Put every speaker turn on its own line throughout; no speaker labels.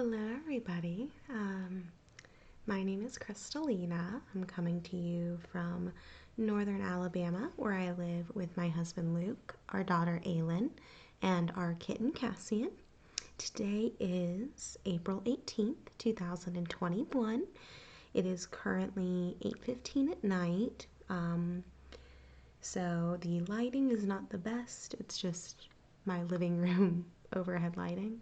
Hello, everybody. My name is Kristalina. I'm coming to you from northern Alabama, where I live with my husband Luke, our daughter Aylin, and our kitten Cassian. Today is April 18th, 2021. It is currently 8:15 at night. So the lighting is not the best. It's just my living room overhead lighting.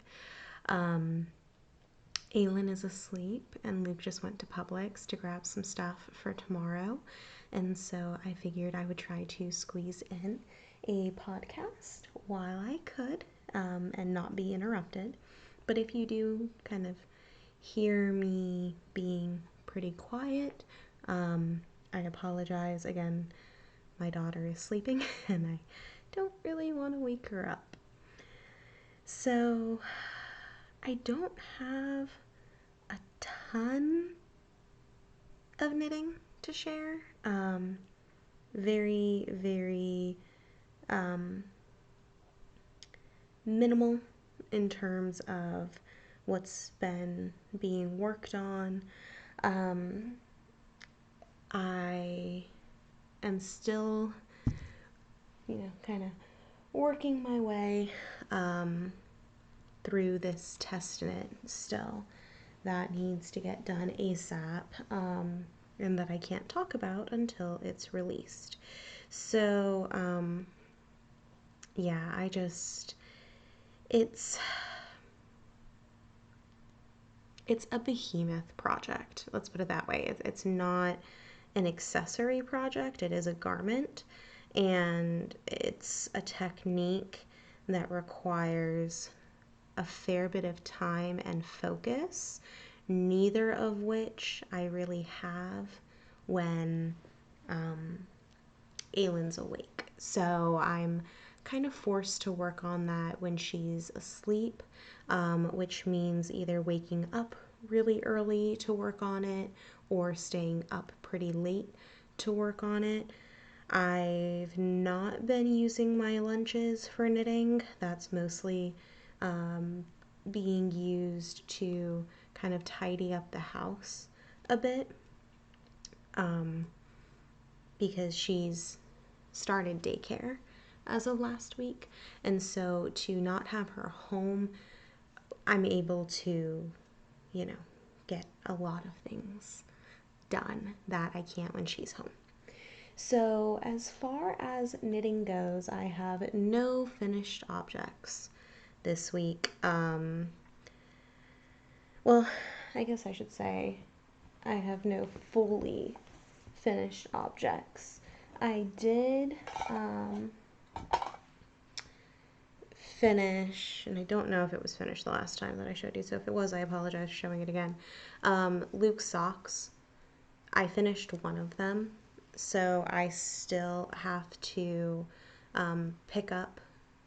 Aylin is asleep, and Luke just went to Publix to grab some stuff for tomorrow. And so I figured I would try to squeeze in a podcast while I could and not be interrupted. But if you do kind of hear me being pretty quiet, I apologize. Again, my daughter is sleeping and I don't really want to wake her up. So I don't have a ton of knitting to share. Very minimal in terms of what's been being worked on. I am still, kind of working my way through this test knit still that needs to get done ASAP, and that I can't talk about until it's released. So, yeah, it's a behemoth project. Let's put it that way. It's not an accessory project. It is a garment, and it's a technique that requires a fair bit of time and focus, neither of which I really have when Aylin's awake. So I'm kind of forced to work on that when she's asleep, which means either waking up really early to work on it or staying up pretty late to work on it. I've not been using my lunches for knitting. That's mostly being used to kind of tidy up the house a bit, because she's started daycare as of last week, and so to not have her home, I'm able to, get a lot of things done that I can't when she's home. So as far as knitting goes, I have no finished objects this week. Well, I guess I should say I have no fully finished objects. I did finish, and I don't know if it was finished the last time that I showed you, so if it was, I apologize for showing it again. Luke's socks, I finished one of them, so I still have to pick up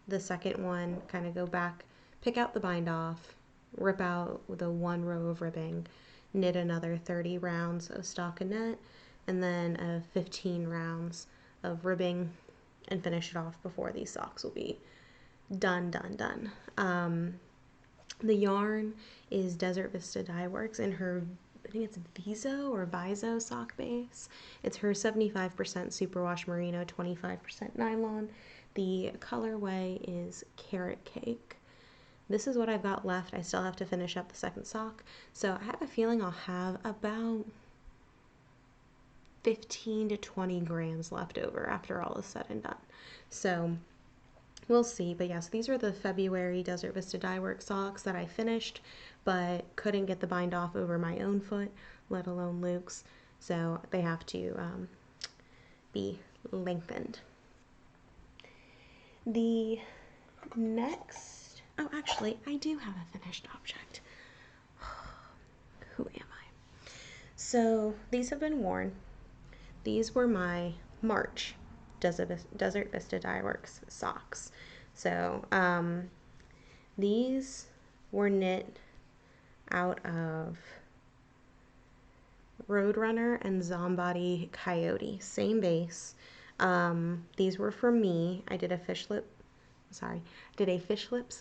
the second one, kind of go back, pick out the bind off, rip out the one row of ribbing, knit another 30 rounds of stockinette, and then 15 rounds of ribbing, and finish it off before these socks will be done. The yarn is Desert Vista Dyeworks, and her, I think it's Viso sock base. It's her 75% superwash merino, 25% nylon. The colorway is Carrot Cake. This is what I've got left. I still have to finish up the second sock, so I have a feeling I'll have about 15 to 20 grams left over after all is said and done. So we'll see. But yes, these are the February Desert Vista Dyeworks socks that I finished, but couldn't get the bind off over my own foot, let alone Luke's. So they have to be lengthened. The next, actually, I do have a finished object. Who am I? So these have been worn. These were my March Desert Vista Dyeworks socks. So these were knit out of Roadrunner and Zombody Coyote, same base. These were for me. I did a fish lips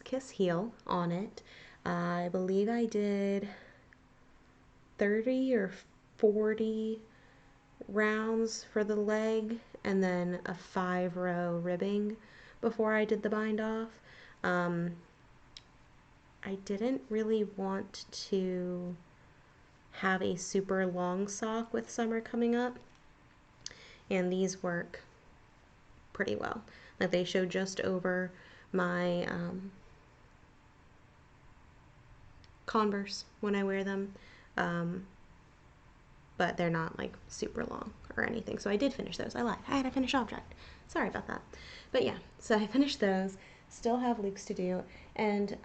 kiss heel on it. I believe I did 30 or 40 rounds for the leg and then a 5-row ribbing before I did the bind off. I didn't really want to have a super long sock with summer coming up, and these work pretty well. Like, they show just over my Converse when I wear them, but they're not like super long or anything. So I did finish those. I lied. I had a finished object. Sorry about that. But yeah, so I finished those. Still have loops to do, and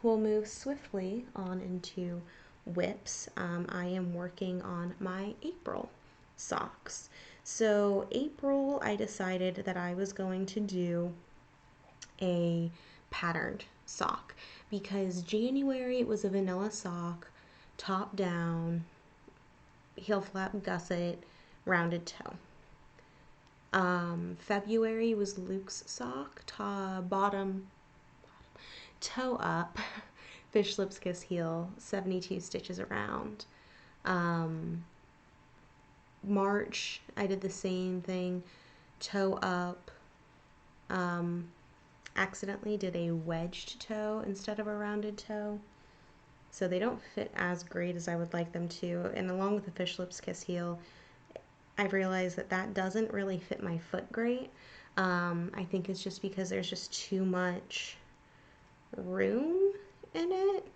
we'll move swiftly on into whips. I am working on my April socks. So April, I decided that I was going to do a patterned sock because January was a vanilla sock, top down, heel flap gusset, rounded toe. February was Luke's sock, bottom, toe up, fish lips kiss heel, 72 stitches around. March, I did the same thing, toe up, accidentally did a wedged toe instead of a rounded toe. So they don't fit as great as I would like them to. And along with the fish lips kiss heel, I've realized that that doesn't really fit my foot great. I think it's just because there's just too much room in it,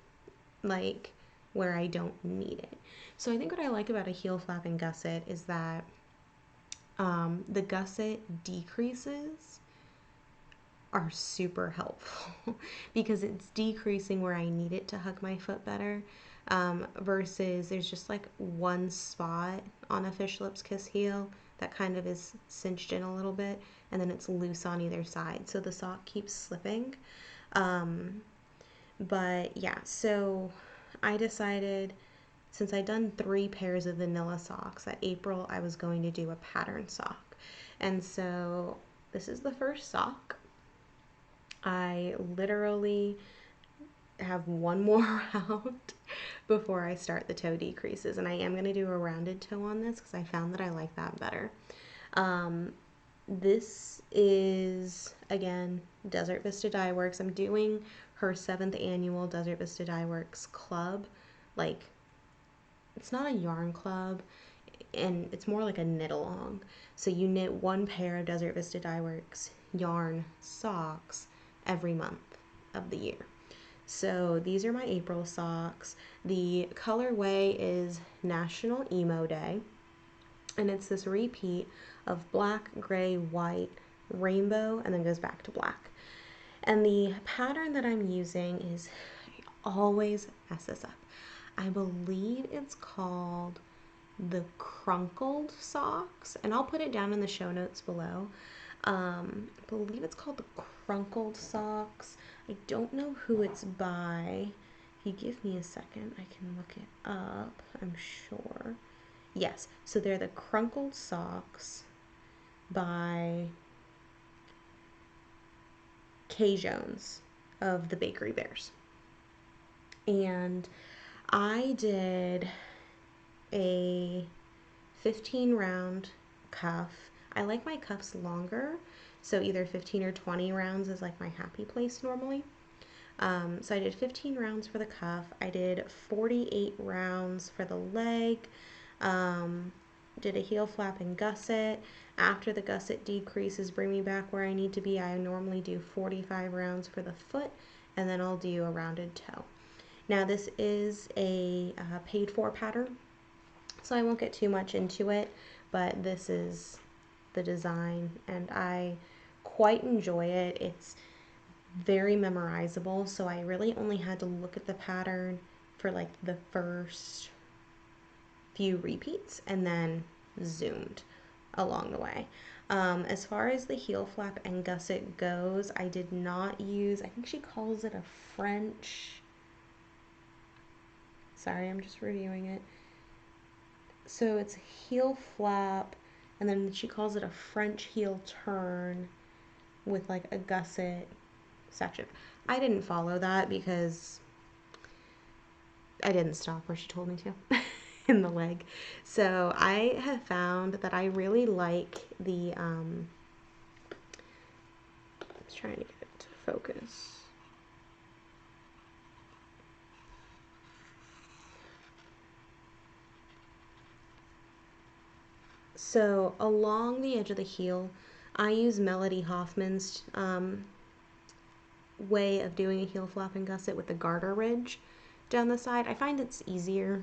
like where I don't need it. So I think what I like about a heel flapping gusset is that the gusset decreases are super helpful because it's decreasing where I need it to hug my foot better, versus there's just like one spot on a fish lips kiss heel that kind of is cinched in a little bit, and then it's loose on either side, so the sock keeps slipping. But yeah, so I decided, since I'd done 3 pairs of vanilla socks, that April I was going to do a pattern sock. And so this is the first sock. I literally have one more round before I start the toe decreases, and I am going to do a rounded toe on this because I found that I like that better. This is, again, Desert Vista Dyeworks. I'm doing her 7th annual Desert Vista Dyeworks club. Like, it's not a yarn club, and it's more like a knit along. So you knit 1 pair of Desert Vista Dyeworks yarn socks every month of the year. So these are my April socks. The colorway is National Emo Day, and it's this repeat of black, gray, white, rainbow, and then goes back to black. And the pattern that I'm using is, I always mess this up, I believe it's called the Crunkled socks, and I'll put it down in the show notes below. I believe it's called the Crunkled socks. I don't know who it's by. If you give me a second, I can look it up, I'm sure. Yes, so they're the Crunkled socks by Kay Jones of the Bakery Bears. And I did a 15 round cuff. I like my cuffs longer, so either 15 or 20 rounds is like my happy place normally. So I did 15 rounds for the cuff. I did 48 rounds for the leg. Did a heel flap and gusset. After the gusset decreases, bring me back where I need to be, I normally do 45 rounds for the foot, and then I'll do a rounded toe. Now this is a paid for pattern, so I won't get too much into it, but this is the design, and I quite enjoy it. It's very memorizable, so I really only had to look at the pattern for like the first few repeats and then zoomed along the way. As far as the heel flap and gusset goes, I did not use, I think she calls it a French, sorry, I'm just reviewing it. So it's heel flap, and then she calls it a French heel turn with like a gusset section. I didn't follow that because I didn't stop where she told me to in the leg. So I have found that I really like the, I was trying to get it to focus. So along the edge of the heel, I use Melody Hoffman's way of doing a heel flap and gusset with the garter ridge down the side. I find it's easier.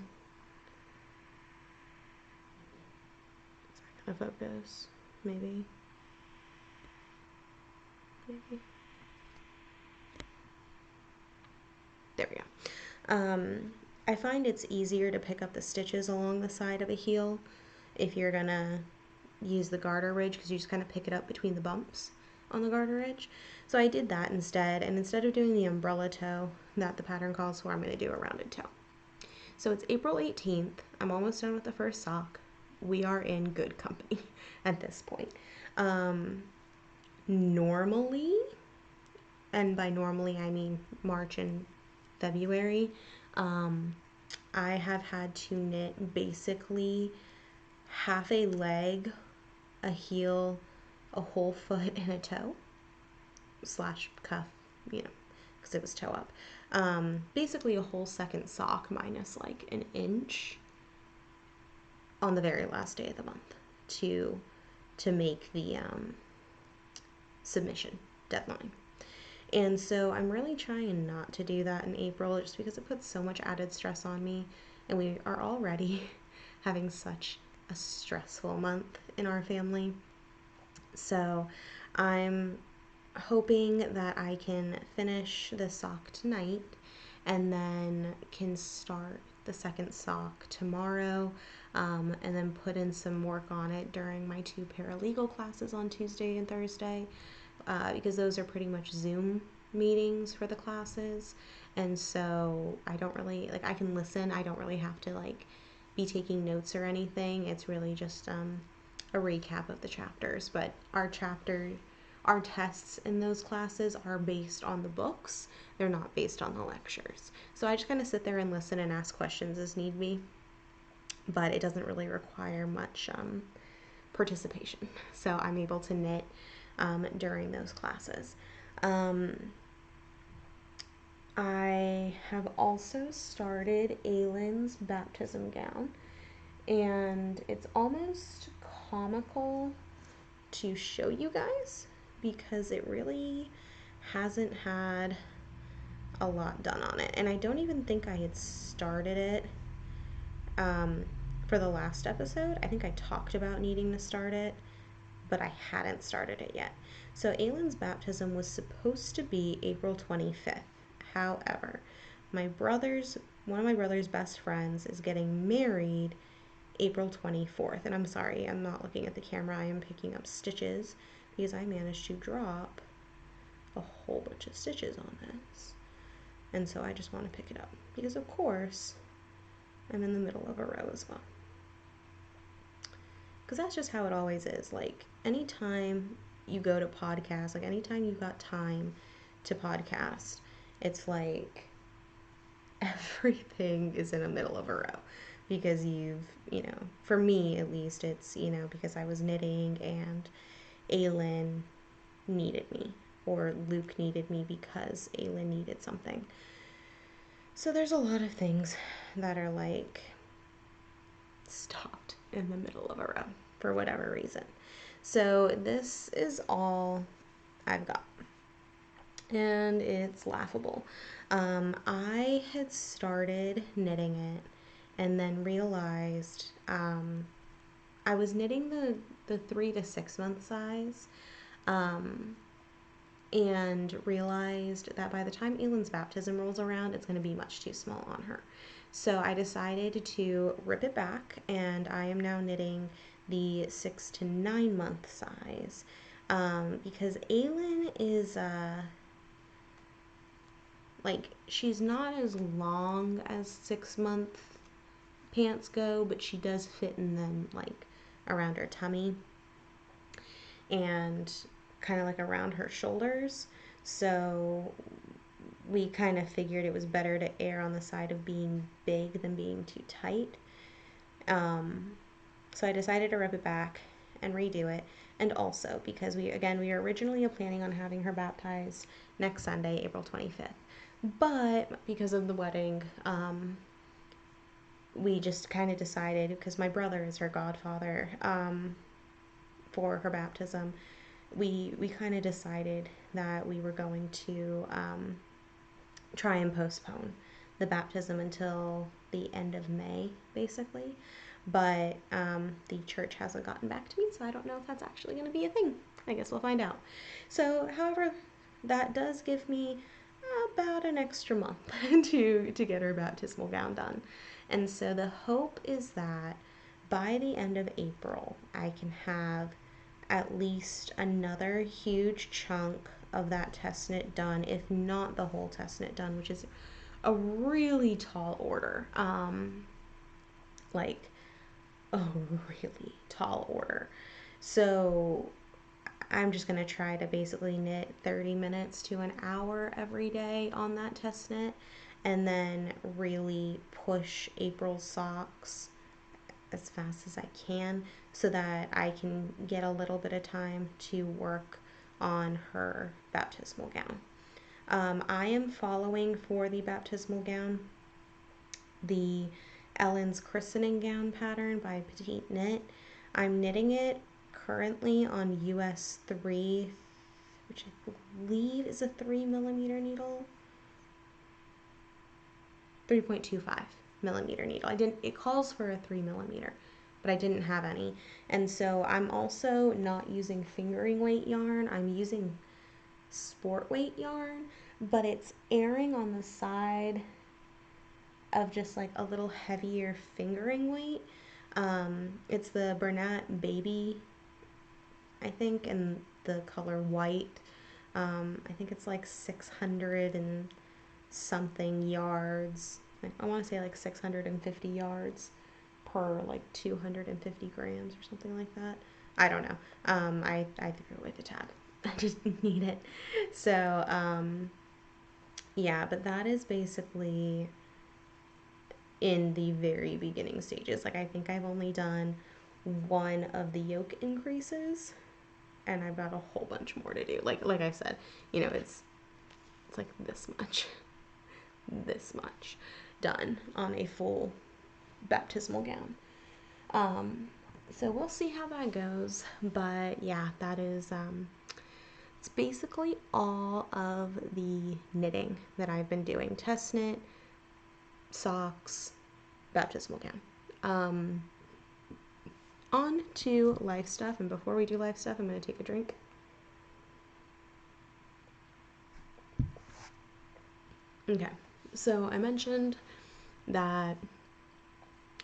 Is that gonna focus? Maybe. Maybe. There we go. I find it's easier to pick up the stitches along the side of a heel if you're gonna use the garter ridge, because you just kind of pick it up between the bumps on the garter ridge. So I did that instead, and instead of doing the umbrella toe that the pattern calls for, I'm going to do a rounded toe. So it's April 18th. I'm almost done with the first sock. We are in good company at this point. Normally, and by normally I mean March and February, I have had to knit basically half a leg, a heel, a whole foot, and a toe slash cuff, you know, because it was toe up. Basically a whole second sock minus like an inch on the very last day of the month to make the submission deadline. And so I'm really trying not to do that in April, just because it puts so much added stress on me, and we are already having such a stressful month in our family. So I'm hoping that I can finish the sock tonight and then can start the second sock tomorrow, and then put in some work on it during my 2 paralegal classes on Tuesday and Thursday, because those are pretty much Zoom meetings for the classes. And so I don't really, like, I can listen. I don't really have to, like, be taking notes or anything. It's really just a recap of the chapters. But our tests in those classes are based on the books. They're not based on the lectures. So I just kind of sit there and listen and ask questions as need be. But it doesn't really require much participation. So I'm able to knit during those classes. I have also started Aylin's baptism gown, and it's almost comical to show you guys because it really hasn't had a lot done on it, and I don't even think I had started it for the last episode. I think I talked about needing to start it, but I hadn't started it yet. So Aylin's baptism was supposed to be April 25th. However, one of my brother's best friends is getting married April 24th. And I'm sorry, I'm not looking at the camera. I am picking up stitches because I managed to drop a whole bunch of stitches on this. And so I just want to pick it up because, of course, I'm in the middle of a row as well. Because that's just how it always is. Like, anytime you go to podcast, like anytime you got time to podcast, it's like everything is in the middle of a row. Because for me at least, it's, because I was knitting and Aylin needed me, or Luke needed me because Aylin needed something. So there's a lot of things that are like stopped in the middle of a row for whatever reason. So this is all I've got, and it's laughable. I had started knitting it and then realized I was knitting the 3 to 6 month size, and realized that by the time Aylin's baptism rolls around, it's going to be much too small on her. So I decided to rip it back, and I am now knitting the 6 to 9 month size, because Aylin is like, she's not as long as 6 month pants go, but she does fit in them like around her tummy and kind of like around her shoulders. So we kind of figured it was better to err on the side of being big than being too tight. So I decided to rip it back and redo it. And also because we were originally planning on having her baptized next Sunday, April 25th. But because of the wedding, we just kind of decided, because my brother is her godfather, for her baptism, we kind of decided that we were going to try and postpone the baptism until the end of May, basically. But the church hasn't gotten back to me, so I don't know if that's actually going to be a thing. I guess we'll find out. So, however, that does give me about an extra month to get her baptismal gown done. And so the hope is that by the end of April, I can have at least another huge chunk of that test knit done, if not the whole test knit done, which is a really tall order. Like a really tall order. So I'm just going to try to basically knit 30 minutes to an hour every day on that test knit, and then really push April's socks as fast as I can so that I can get a little bit of time to work on her baptismal gown. I am following for the baptismal gown the Ellen's Christening gown pattern by Petit Knit. I'm knitting it currently on US 3, which I believe is a 3mm needle. 3.25 millimeter needle. It calls for a 3mm, but I didn't have any. And so I'm also not using fingering weight yarn. I'm using sport weight yarn, but it's erring on the side of just like a little heavier fingering weight. It's the Bernat Baby, I think, in the color white. I think it's like 600 and something yards. I want to say like 650 yards per like 250 grams or something like that. I don't know. I threw away the tab. I just need it. So, yeah, but that is basically in the very beginning stages. Like, I think I've only done one of the yoke increases, and I've got a whole bunch more to do. Like I said, it's like this much done on a full baptismal gown. So we'll see how that goes. But yeah, that is it's basically all of the knitting that I've been doing. Test knit, socks, baptismal gown. On to life stuff, and before we do life stuff, I'm going to take a drink. Okay, so I mentioned that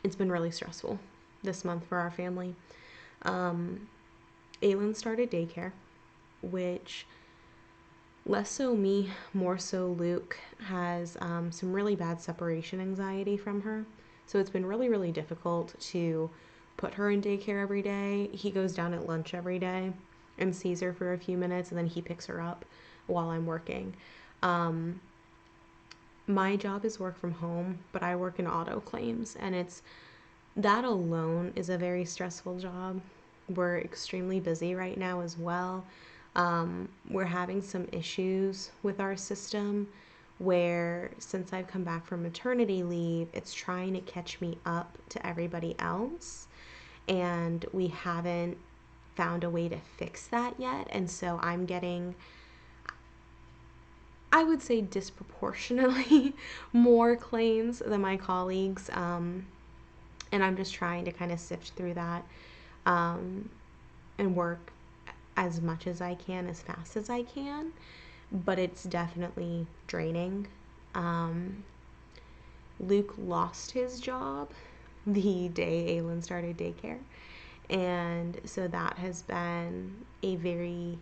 it's been really stressful this month for our family. Aylin started daycare, which less so me, more so Luke has some really bad separation anxiety from her. So it's been really, really difficult to put her in daycare every day. He goes down at lunch every day and sees her for a few minutes, and then he picks her up while I'm working. My job is work from home, but I work in auto claims, and that alone is a very stressful job. We're extremely busy right now as well. We're having some issues with our system where, since I've come back from maternity leave, it's trying to catch me up to everybody else, and we haven't found a way to fix that yet. And so I'm getting, I would say, disproportionately more claims than my colleagues, and I'm just trying to kind of sift through that and work as much as I can, as fast as I can, but it's definitely draining. Luke lost his job the day Aylin started daycare, and so that has been a very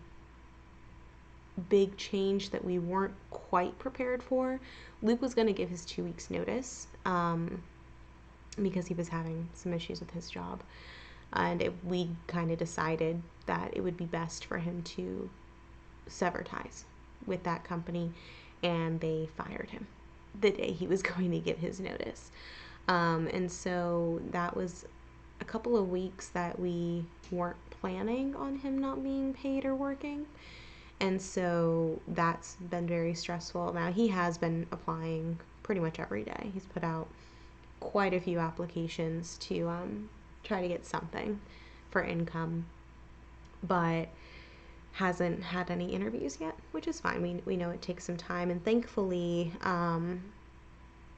big change that we weren't quite prepared for. Luke was going to give his 2 weeks notice because he was having some issues with his job, and we kind of decided that it would be best for him to sever ties with that company and they fired him the day he was going to give his notice. And so that was a couple of weeks that we weren't planning on him not being paid or working. And so that's been very stressful. Now, he has been applying pretty much every day. He's put out quite a few applications to try to get something for income, but hasn't had any interviews yet, which is fine. We know it takes some time, and thankfully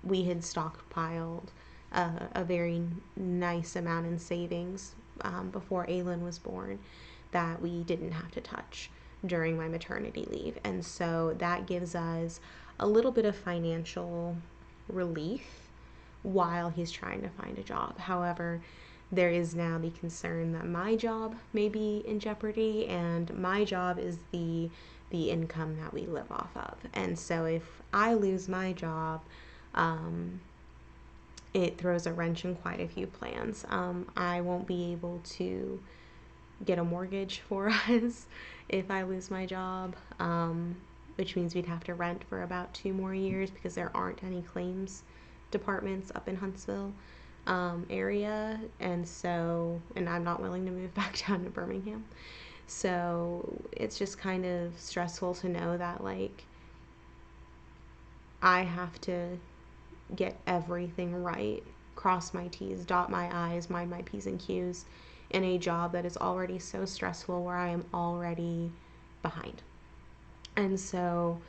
we had stockpiled a very nice amount in savings before Aylin was born that we didn't have to touch during my maternity leave. And so that gives us a little bit of financial relief while he's trying to find a job. However, there is now the concern that my job may be in jeopardy, and my job is the income that we live off of. And so if I lose my job, it throws a wrench in quite a few plans. I won't be able to get a mortgage for us if I lose my job, which means we'd have to rent for about 2 more years because there aren't any claims departments up in Huntsville area, and I'm not willing to move back down to Birmingham. So it's just kind of stressful to know that, like, I have to get everything right, cross my T's, dot my I's, mind my P's and Q's in a job that is already so stressful, where I am already behind. And so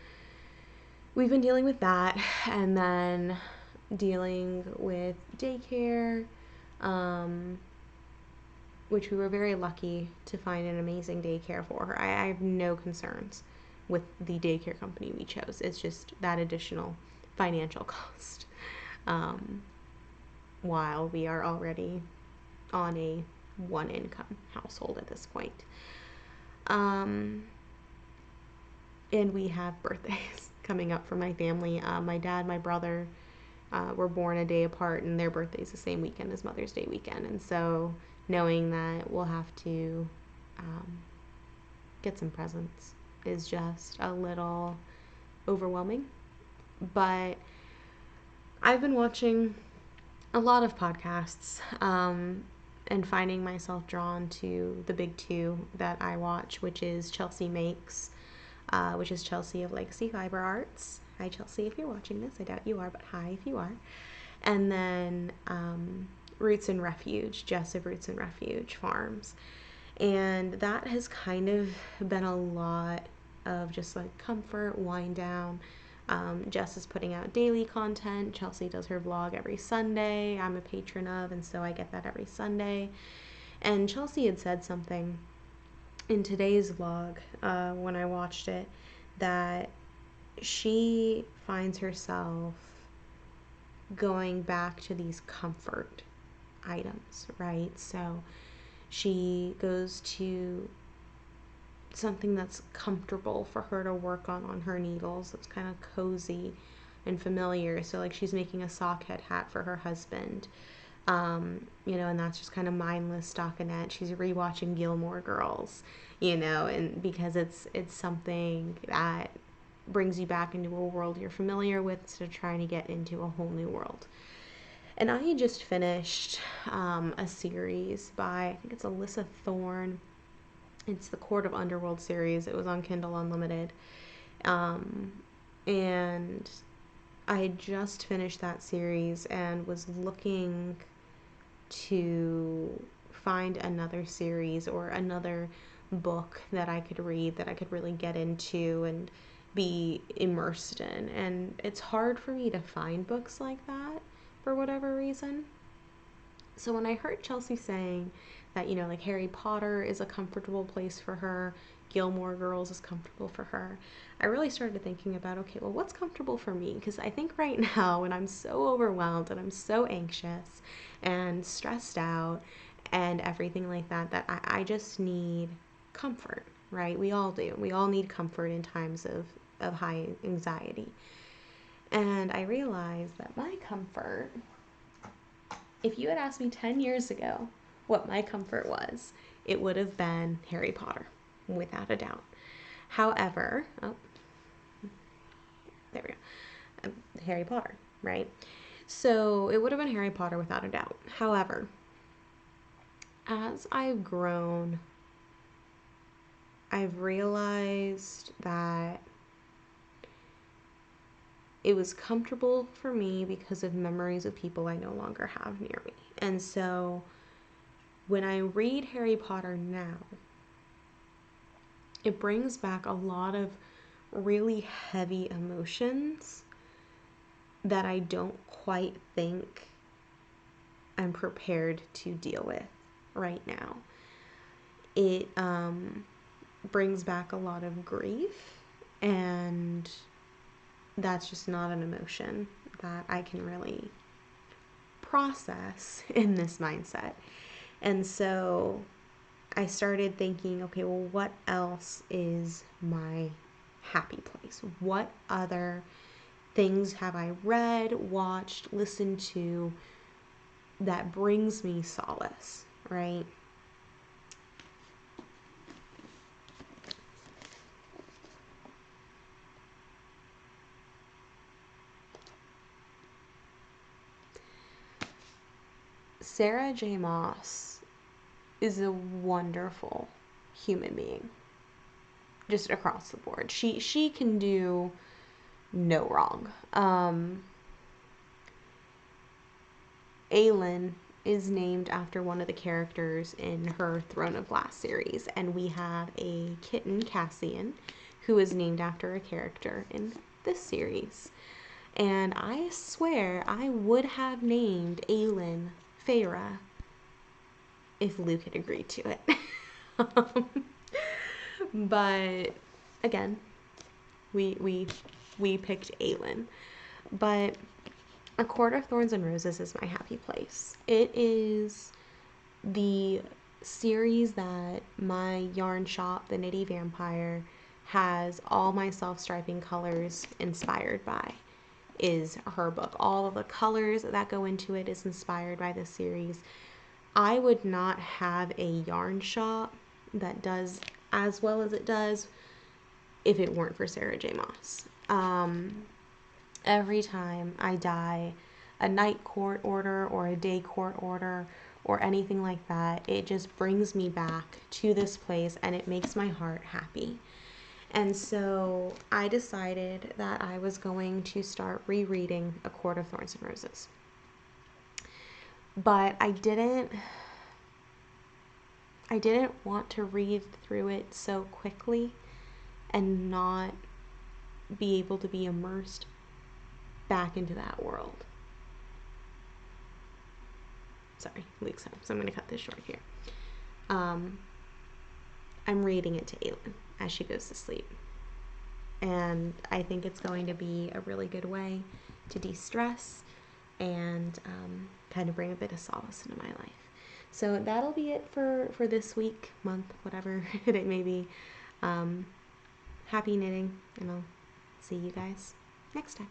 we've been dealing with that, and then dealing with daycare, which we were very lucky to find an amazing daycare for her. I have no concerns with the daycare company we chose. It's just that additional financial cost, while we are already on a one income household at this point. And we have birthdays coming up for my family. My dad, my brother were born a day apart, and their birthday's the same weekend as Mother's Day weekend. And so knowing that we'll have to get some presents is just a little overwhelming. But I've been watching a lot of podcasts and finding myself drawn to the big two that I watch, which is Chelsea Makes, which is Chelsea of Legacy Fiber Arts. Hi, Chelsea, if you're watching this. I doubt you are, but hi if you are. And then Roots and Refuge, Jess of Roots and Refuge Farms. And that has kind of been a lot of just like comfort, wind down. Jess is putting out daily content. Chelsea does her vlog every Sunday. I'm a patron of, and so I get that every Sunday. And Chelsea had said something in today's vlog when I watched it, that she finds herself going back to these comfort items, right? So she goes to something that's comfortable for her to work on her needles, that's kind of cozy and familiar. So like she's making a sockhead hat for her husband, and that's just kind of mindless stockinette. She's rewatching Gilmore Girls, and because it's something that brings you back into a world you're familiar with, so trying to get into a whole new world. And I just finished a series by, I think it's Alyssa Thorne. It's the Court of Underworld series. It was on Kindle Unlimited. And I had just finished that series and was looking to find another series or another book that I could read, that I could really get into and be immersed in. And it's hard for me to find books like that for whatever reason. So when I heard Chelsea saying that, like Harry Potter is a comfortable place for her, Gilmore Girls is comfortable for her, I really started thinking about, okay, well, what's comfortable for me? Because I think right now, when I'm so overwhelmed and I'm so anxious and stressed out and everything like that, that I just need comfort, right? We all do. We all need comfort in times of high anxiety. And I realized that my comfort, if you had asked me 10 years ago what my comfort was, it would have been Harry Potter, without a doubt. However, Harry Potter, right? So it would have been Harry Potter without a doubt. However, as I've grown, I've realized that it was comfortable for me because of memories of people I no longer have near me. And so when I read Harry Potter now, it brings back a lot of really heavy emotions that I don't quite think I'm prepared to deal with right now. It brings back a lot of grief, and that's just not an emotion that I can really process in this mindset. And so I started thinking, okay, well, what else is my happy place? What other things have I read, watched, listened to that brings me solace, right? Sarah J. Maas is a wonderful human being, just across the board. She can do no wrong. Aelin is named after one of the characters in her Throne of Glass series, and we have a kitten, Cassian, who is named after a character in this series. And I swear I would have named Aelin Feyre if Luke had agreed to it. But again, we picked Aelin. But A Court of Thorns and Roses is my happy place. It is the series that my yarn shop, the Knitty Vampire, has all my self-striping colors inspired by, is her book. All of the colors that go into it is inspired by this series. I would not have a yarn shop that does as well as it does if it weren't for Sarah J. Maas. Every time I dye a night court order or a day court order or anything like that, it just brings me back to this place and it makes my heart happy. And so I decided that I was going to start rereading A Court of Thorns and Roses. But I didn't want to read through it so quickly and not be able to be immersed back into that world. Sorry, Luke's home, so I'm going to cut this short here. I'm reading it to Aelin as she goes to sleep. And I think it's going to be a really good way to de-stress and kind of bring a bit of solace into my life. So that'll be it for this week, month, whatever it may be. Happy knitting, and I'll see you guys next time.